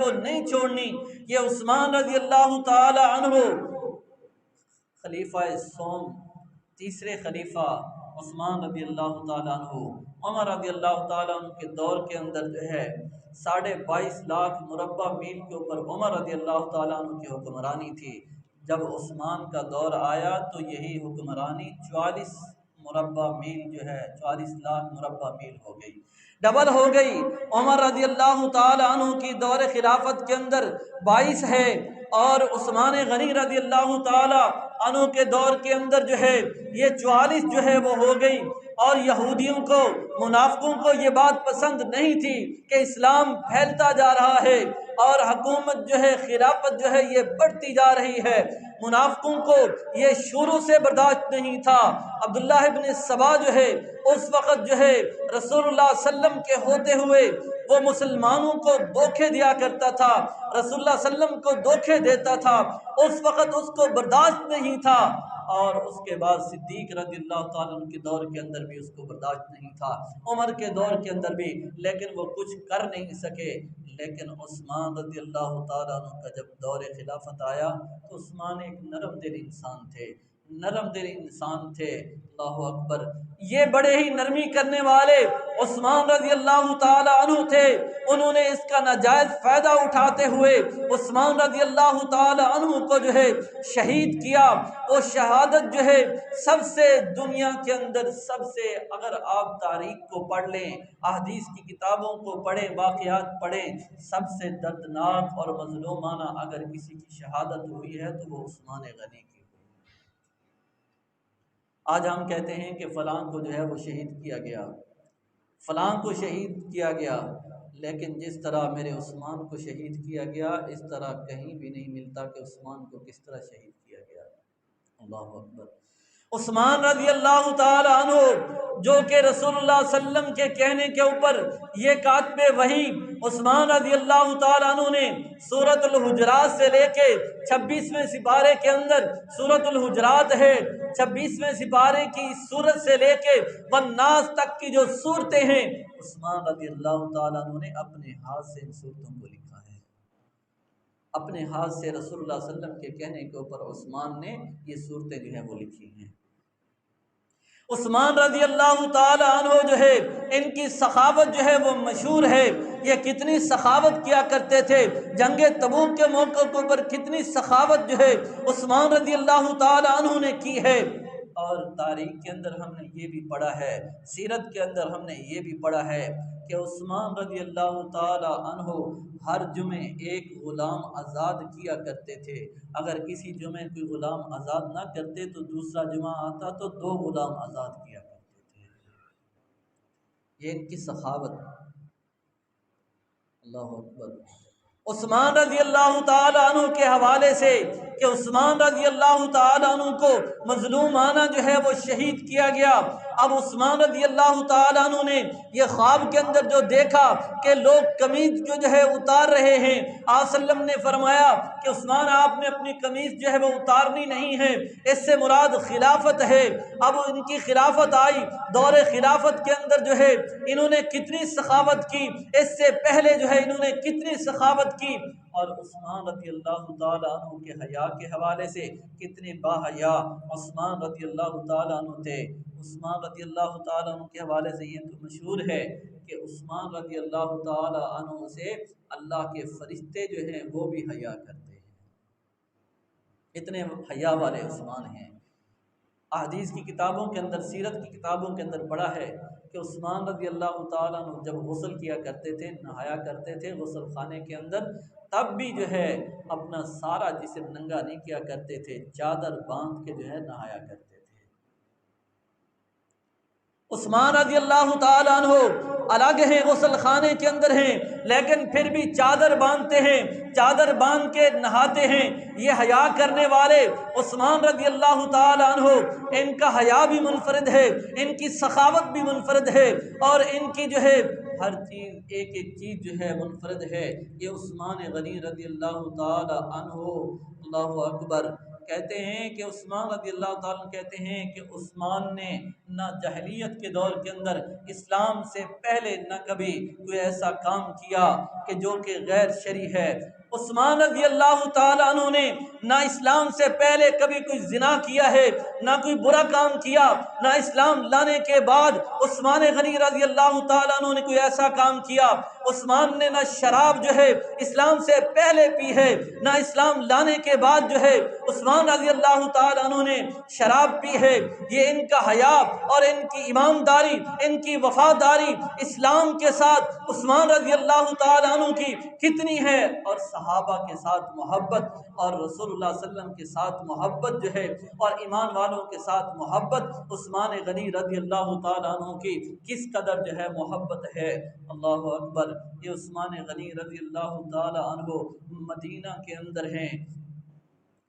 وہ نہیں چھوڑنی۔ یہ عثمان رضی اللہ تعالی عنہ خلیفہ سوم، تیسرے خلیفہ عثمان رضی اللہ تعالیٰ عنہ، عمر رضی اللہ تعالیٰ عنہ کے دور کے اندر جو ہے 22.5 لاکھ مربع میل کے اوپر عمر رضی اللہ تعالیٰ عنہ کی حکمرانی تھی۔ جب عثمان کا دور آیا تو یہی حکمرانی 44 مربع میل جو ہے 44 لاکھ مربع میل ہو گئی، ڈبل ہو گئی۔ عمر رضی اللہ تعالیٰ عنہ کی دور خلافت کے اندر 22 ہے، اور عثمان غنی رضی اللہ تعالیٰ عنہ کے دور کے اندر جو ہے یہ 44 جو ہے وہ ہو گئی۔ اور یہودیوں کو، منافقوں کو یہ بات پسند نہیں تھی کہ اسلام پھیلتا جا رہا ہے اور حکومت جو ہے، خلافت جو ہے یہ بڑھتی جا رہی ہے۔ منافقوں کو یہ شروع سے برداشت نہیں تھا۔ عبداللہ ابن سبا جو ہے اس وقت جو ہے رسول اللہ صلی اللہ علیہ وسلم کے ہوتے ہوئے وہ مسلمانوں کو دھوکے دیا کرتا تھا، رسول اللہ صلی اللہ علیہ وسلم کو دھوکے دیتا تھا، اس وقت اس کو برداشت نہیں تھا۔ اور اس کے بعد صدیق رضی اللہ تعالیٰ عنہ کے دور کے اندر بھی اس کو برداشت نہیں تھا، عمر کے دور کے اندر بھی، لیکن وہ کچھ کر نہیں سکے۔ لیکن عثمان رضی اللہ تعالیٰ عنہ کا جب دور خلافت آیا تو عثمان ایک نرم دل انسان تھے، نرم دل انسان تھے۔ اللہ اکبر، یہ بڑے ہی نرمی کرنے والے عثمان رضی اللہ تعالی عنہ تھے۔ انہوں نے اس کا ناجائز فائدہ اٹھاتے ہوئے عثمان رضی اللہ تعالی عنہ کو جو ہے شہید کیا۔ وہ شہادت جو ہے سب سے دنیا کے اندر سب سے، اگر آپ تاریخ کو پڑھ لیں، احادیث کی کتابوں کو پڑھیں، واقعات پڑھیں، سب سے دردناک اور مظلومانہ اگر کسی کی شہادت ہوئی ہے تو وہ عثمان غنی کی۔ آج ہم کہتے ہیں کہ فلاں کو جو ہے وہ شہید کیا گیا، فلاں کو شہید کیا گیا، لیکن جس طرح میرے عثمان کو شہید کیا گیا اس طرح کہیں بھی نہیں ملتا کہ عثمان کو کس طرح شہید کیا گیا۔ اللہ اکبر۔ عثمان رضی اللہ تعالی عنہ جو کہ رسول اللہ صلی اللہ علیہ وسلم کے کہنے کے اوپر یہ کاتب وحی عثمان رضی اللہ تعالی عنہ نے سورۃ الحجرات سے لے کے 26ویں سپارے کے اندر سورۃ الحجرات ہے، 26ویں سپارے کی سورت سے لے کے والناس تک کی جو سورتیں ہیں، عثمان رضی اللہ تعالی عنہ نے اپنے ہاتھ سے ان سورتوں کو لکھا ہے، اپنے ہاتھ سے رسول اللہ صلی اللہ علیہ وسلم کے کہنے کے اوپر عثمان نے یہ صورتیں جو ہیں وہ لکھی ہیں۔ عثمان رضی اللہ تعالی عنہ جو ہے ان کی سخاوت جو ہے وہ مشہور ہے۔ یہ کتنی سخاوت کیا کرتے تھے، جنگ تبوک کے موقع کے اوپر کتنی سخاوت جو ہے عثمان رضی اللہ تعالی عنہ نے کی ہے۔ اور تاریخ کے اندر ہم نے یہ بھی پڑھا ہے، سیرت کے اندر ہم نے یہ بھی پڑھا ہے کہ عثمان رضی اللہ تعالی عنہ ہر جمعے ایک غلام آزاد کیا کرتے تھے۔ اگر کسی جمعے کوئی غلام آزاد نہ کرتے تو دوسرا جمعہ آتا تو 2 غلام آزاد کیا کرتے تھے۔ یہ ان کی سخاوت۔ اللہ اکبر۔ عثمان رضی اللہ تعالی عنہ کے حوالے سے کہ عثمان رضی اللہ تعالی عنہ کو مظلومانہ جو ہے وہ شہید کیا گیا۔ اب عثمان رضی اللہ تعالی عنہ نے یہ خواب کے اندر جو دیکھا کہ لوگ قمیض جو ہے اتار رہے ہیں، آپ صلی اللہ علیہ وسلم نے فرمایا کہ عثمان آپ نے اپنی قمیض جو ہے وہ اتارنی نہیں ہے، اس سے مراد خلافت ہے۔ اب ان کی خلافت آئی، دور خلافت کے اندر جو ہے انہوں نے کتنی سخاوت کی، اس سے پہلے جو ہے انہوں نے کتنی سخاوت کی۔ اور عثمان رضی اللہ تعالی عنہ کے حیا کے حوالے سے کتنے باحیا عثمان رضی اللہ تعالی عنہ تھے۔ عثمان رضی اللہ تعالی عنہ کے حوالے سے یہ تو مشہور ہے کہ عثمان رضی اللہ تعالی عنہ سے اللہ کے فرشتے جو ہیں وہ بھی حیا کرتے ہیں، اتنے حیا والے عثمان ہیں۔ احادیث کی کتابوں کے اندر، سیرت کی کتابوں کے اندر پڑھا ہے کہ عثمان رضی اللہ تعالیٰ عنہ جب غسل کیا کرتے تھے، نہایا کرتے تھے غسل خانے کے اندر، تب بھی جو ہے اپنا سارا جسم ننگا نہیں کیا کرتے تھے، چادر باندھ کے جو ہے نہایا کرتے تھے۔ عثمان رضی اللہ تعالیٰ عنہ الگ ہیں، غسل خانے کے اندر ہیں، لیکن پھر بھی چادر باندھتے ہیں، چادر باندھ کے نہاتے ہیں۔ یہ حیا کرنے والے عثمان رضی اللہ تعالیٰ عنہ، ان کا حیا بھی منفرد ہے، ان کی سخاوت بھی منفرد ہے، اور ان کی جو ہے ہر چیز ایک ایک چیز جو ہے منفرد ہے۔ یہ عثمان غنی رضی اللہ تعالی عنہ، اللہ اکبر، کہتے ہیں کہ عثمان رضی اللہ تعالیٰ کہتے ہیں کہ عثمان نے نہ جاہلیت کے دور کے اندر اسلام سے پہلے نہ کبھی کوئی ایسا کام کیا کہ جو کہ غیر شرعی ہے۔ عثمان رضی اللہ تعالیٰ عنہ نے نہ اسلام سے پہلے کبھی کوئی زنا کیا ہے، نہ کوئی برا کام کیا، نہ اسلام لانے کے بعد عثمان غنی رضی اللہ تعالیٰ عنہ نے کوئی ایسا کام کیا۔ عثمان نے نہ شراب جو ہے اسلام سے پہلے پی ہے، نہ اسلام لانے کے بعد جو ہے عثمان رضی اللہ تعالیٰ عنہ نے شراب پی ہے۔ یہ ان کا حیا اور ان کی ایمانداری، ان کی وفاداری اسلام کے ساتھ عثمان رضی اللہ تعالیٰ عنہ کی کتنی ہے، اور صحابہ کے ساتھ محبت اور رسول اللہ صلی اللہ علیہ وسلم کے ساتھ محبت جو ہے اور ایمان والوں کے ساتھ محبت عثمان غنی رضی اللہ تعالیٰ عنہ کی کس قدر جو ہے محبت ہے۔ اللہ اکبر۔ یہ عثمان غنی رضی اللہ تعالیٰ عنہ مدینہ کے اندر ہیں۔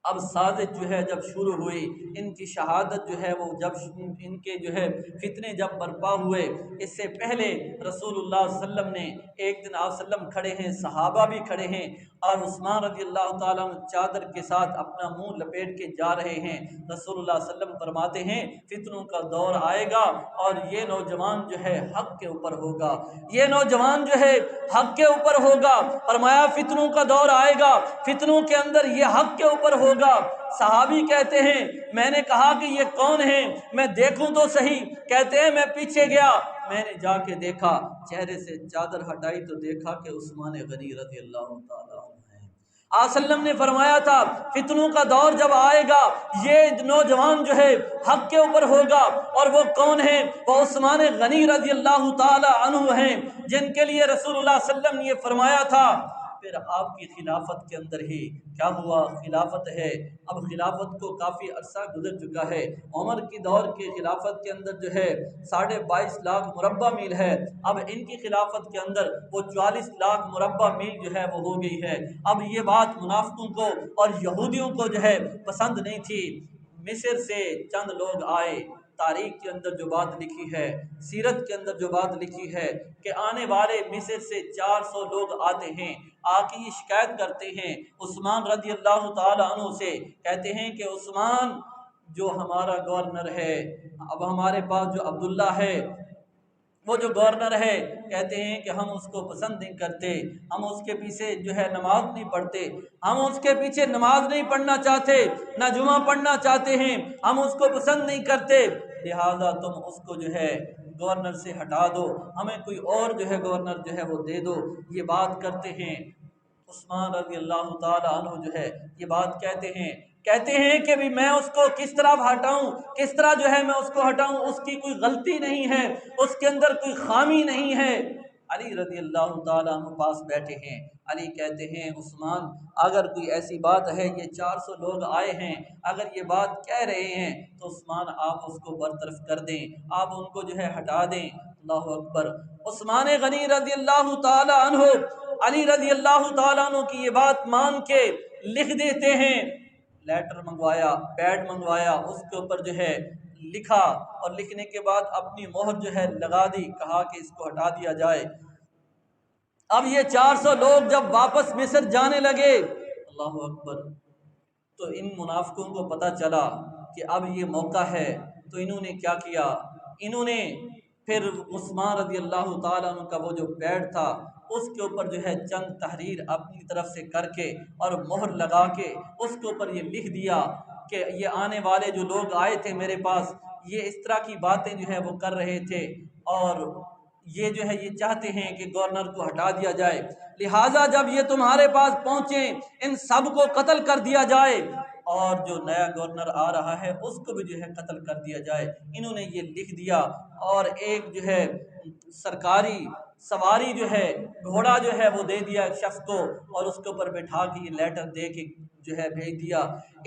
اب سازش جو ہے جب شروع ہوئی، ان کی شہادت جو ہے وہ جب ان کے جو ہے فتنے جب برپا ہوئے، اس سے پہلے رسول اللہ صلی اللہ علیہ وسلم نے ایک دن آپ وسلم کھڑے ہیں، صحابہ بھی کھڑے ہیں، اور عثمان رضی اللہ تعالیٰ عنہ چادر کے ساتھ اپنا منہ لپیٹ کے جا رہے ہیں۔ رسول اللہ صلی اللہ علیہ وسلم فرماتے ہیں فتنوں کا دور آئے گا اور یہ نوجوان جو ہے حق کے اوپر ہوگا، یہ نوجوان جو ہے حق کے اوپر ہوگا۔ فرمایا فتنوں کا دور آئے گا، فتنوں کے اندر یہ حق کے اوپر ہوگا۔ صحابی کہتے ہیں میں نے کہا کہ یہ کون ہیں، میں دیکھوں تو صحیح۔ کہتے ہیں میں پیچھے گیا، میں نے جا کے دیکھا، چہرے سے چادر ہٹائی تو دیکھا کہ عثمان غنی رضی اللہ تعالیٰ عنہ ہیں۔ آپ صلی اللہ علیہ وسلم نے فرمایا تھا فتنوں کا دور جب آئے گا یہ نوجوان جو ہے حق کے اوپر ہوگا، اور وہ کون ہیں؟ وہ عثمان غنی رضی اللہ تعالیٰ عنہ ہیں، جن کے لیے رسول اللہ صلی اللہ علیہ وسلم نے یہ فرمایا تھا۔ پھر آپ کی خلافت کے اندر ہی کیا ہوا؟ خلافت ہے، اب خلافت کو کافی عرصہ گزر چکا ہے۔ عمر کی دور کی خلافت کے اندر جو ہے 22.5 لاکھ مربع میل ہے، اب ان کی خلافت کے اندر وہ 44 لاکھ مربع میل جو ہے وہ ہو گئی ہے۔ اب یہ بات منافقوں کو اور یہودیوں کو جو ہے پسند نہیں تھی۔ مصر سے چند لوگ آئے، تاریخ کے اندر جو بات لکھی ہے، سیرت کے اندر جو بات لکھی ہے کہ آنے والے مصر سے 400 لوگ آتے ہیں، آ کے یہ شکایت کرتے ہیں عثمان رضی اللہ تعالیٰ عنہ سے، کہتے ہیں کہ عثمان جو ہمارا گورنر ہے، اب ہمارے پاس جو عبداللہ ہے وہ جو گورنر ہے، کہتے ہیں کہ ہم اس کو پسند نہیں کرتے، ہم اس کے پیچھے جو ہے نماز نہیں پڑھتے، ہم اس کے پیچھے نماز نہیں پڑھنا چاہتے، نہ جمعہ پڑھنا چاہتے ہیں، ہم اس کو پسند نہیں کرتے، لہذا تم اس کو جو ہے گورنر سے ہٹا دو، ہمیں کوئی اور جو ہے گورنر جو ہے وہ دے دو۔ یہ بات کرتے ہیں عثمان رضی اللہ تعالیٰ عنہ جو ہے یہ بات کہتے ہیں کہ بھی میں اس کو کس طرح ہٹاؤں، کس طرح جو ہے میں اس کو ہٹاؤں، اس کی کوئی غلطی نہیں ہے، اس کے اندر کوئی خامی نہیں ہے۔ علی رضی اللہ تعالیٰ عنہ پاس بیٹھے ہیں، علی کہتے ہیں عثمان اگر کوئی ایسی بات ہے، یہ 400 لوگ آئے ہیں، اگر یہ بات کہہ رہے ہیں تو عثمان آپ اس کو برطرف کر دیں، آپ ان کو جو ہے ہٹا دیں۔ اللہ اکبر۔ عثمان غنی رضی اللہ تعالیٰ عنہ علی رضی اللہ تعالیٰ عنہ کی یہ بات مان کے لکھ دیتے ہیں، لیٹر منگوایا، پیڈ منگوایا، اس کے اوپر جو ہے لکھا، اور لکھنے کے بعد اپنی مہر جو ہے لگا دی، کہا کہ اس کو ہٹا دیا جائے۔ اب یہ 400 لوگ جب واپس مصر جانے لگے، اللہ اکبر، تو ان منافقوں کو پتہ چلا کہ اب یہ موقع ہے، تو انہوں نے کیا کیا؟ انہوں نے پھر عثمان رضی اللہ تعالیٰ عنہ کا وہ جو پیڈ تھا اس کے اوپر جو ہے چند تحریر اپنی طرف سے کر کے اور مہر لگا کے اس کے اوپر یہ لکھ دیا کہ یہ آنے والے جو لوگ آئے تھے میرے پاس، یہ اس طرح کی باتیں جو ہے وہ کر رہے تھے، اور یہ جو ہے یہ چاہتے ہیں کہ گورنر کو ہٹا دیا جائے، لہٰذا جب یہ تمہارے پاس پہنچیں ان سب کو قتل کر دیا جائے، اور جو نیا گورنر آ رہا ہے اس کو بھی جو ہے قتل کر دیا جائے۔ انہوں نے یہ لکھ دیا، اور ایک جو ہے سرکاری سواری جو ہے گھوڑا جو ہے وہ دے دیا ایک شخص کو، اور اس کے اوپر بٹھا کے یہ لیٹر دے کے جو ہے بھیج دیا۔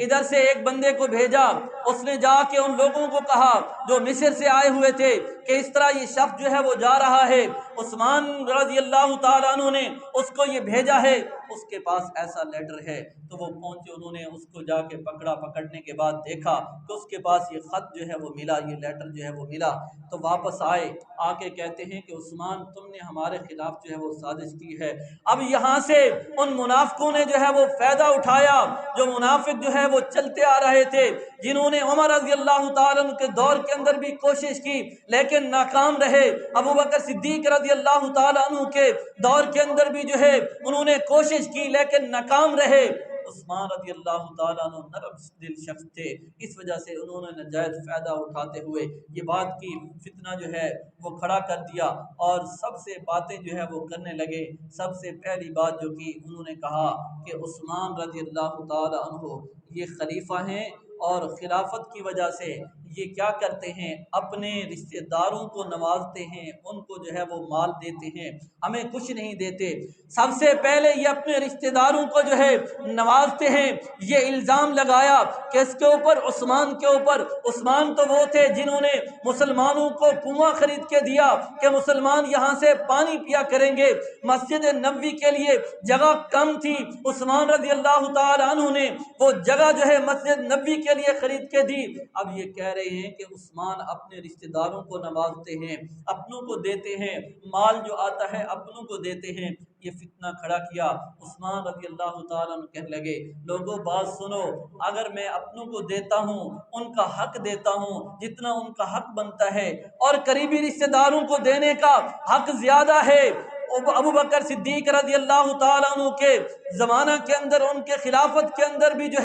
ادھر سے ایک بندے کو بھیجا، اس نے جا کے ان لوگوں کو کہا جو مصر سے آئے ہوئے تھے کہ اس طرح یہ شخص جو ہے وہ جا رہا ہے، عثمان رضی اللہ تعالیٰ عنہ نے اس کو یہ بھیجا ہے، اس کے پاس ایسا لیٹر ہے۔ تو وہ پہنچے، انہوں نے اس کو جا کے پکڑا، پکڑنے کے بعد دیکھا کہ اس کے پاس یہ خط جو ہے وہ ملا، یہ لیٹر جو ہے وہ ملا، تو واپس آئے، آ کے کہتے ہیں کہ عثمان تم نے ہمارے خلاف جو ہے وہ سازش کی ہے۔ اب یہاں سے ان منافقوں نے جو ہے وہ فائدہ اٹھایا جو منافق جو ہے وہ چلتے آ رہے تھے، جنہوں نے عمر رضی اللہ تعالیٰ عنہ کے دور کے اندر بھی کوشش کی لیکن ناکام رہے، ابو بکر صدیق رضی اللہ تعالیٰ عنہ کے دور کے اندر بھی جو ہے انہوں نے کوشش کی لیکن ناکام رہے، عثمان رضی اللہ تعالیٰ عنہ نرم دل شخص تھے، اس وجہ سے انہوں نے نجائز فائدہ اٹھاتے ہوئے یہ بات کی فتنہ جو ہے وہ کھڑا کر دیا اور سب سے باتیں جو ہے وہ کرنے لگے۔ سب سے پہلی بات جو کی انہوں نے کہا کہ عثمان رضی اللہ تعالیٰ عنہ یہ خلیفہ ہیں اور خلافت کی وجہ سے یہ کیا کرتے ہیں، اپنے رشتہ داروں کو نوازتے ہیں، ان کو جو ہے وہ مال دیتے ہیں، ہمیں کچھ نہیں دیتے۔ سب سے پہلے یہ اپنے رشتہ داروں کو جو ہے نوازتے ہیں، یہ الزام لگایا کہ اس کے اوپر عثمان کے اوپر، عثمان تو وہ تھے جنہوں نے مسلمانوں کو کنواں خرید کے دیا کہ مسلمان یہاں سے پانی پیا کریں گے، مسجد نبوی کے لیے جگہ کم تھی، عثمان رضی اللہ تعالی عنہ نے وہ جگہ جو ہے مسجد نبوی کے لیے خرید کے دی۔ اب یہ کہہ رہے ہیں کہ عثمان اپنے رشتہ داروں کو نوازتے ہیں، اپنوں کو دیتے ہیں، مال جو آتا ہے اپنوں کو دیتے ہیں، یہ فتنہ کھڑا کیا۔ عثمان رضی اللہ تعالیٰ عنہ کہنے لگے لوگوں بات سنو، اگر میں اپنوں کو دیتا ہوں، ان کا حق دیتا ہوں جتنا ان کا حق بنتا ہے، اور قریبی رشتہ داروں کو دینے کا حق زیادہ ہے۔ ابو بکر صدیق رضی اللہ تعالیٰ عنہ کے زمانہ کے اندر، ان کے خلافت کے اندر بھی جو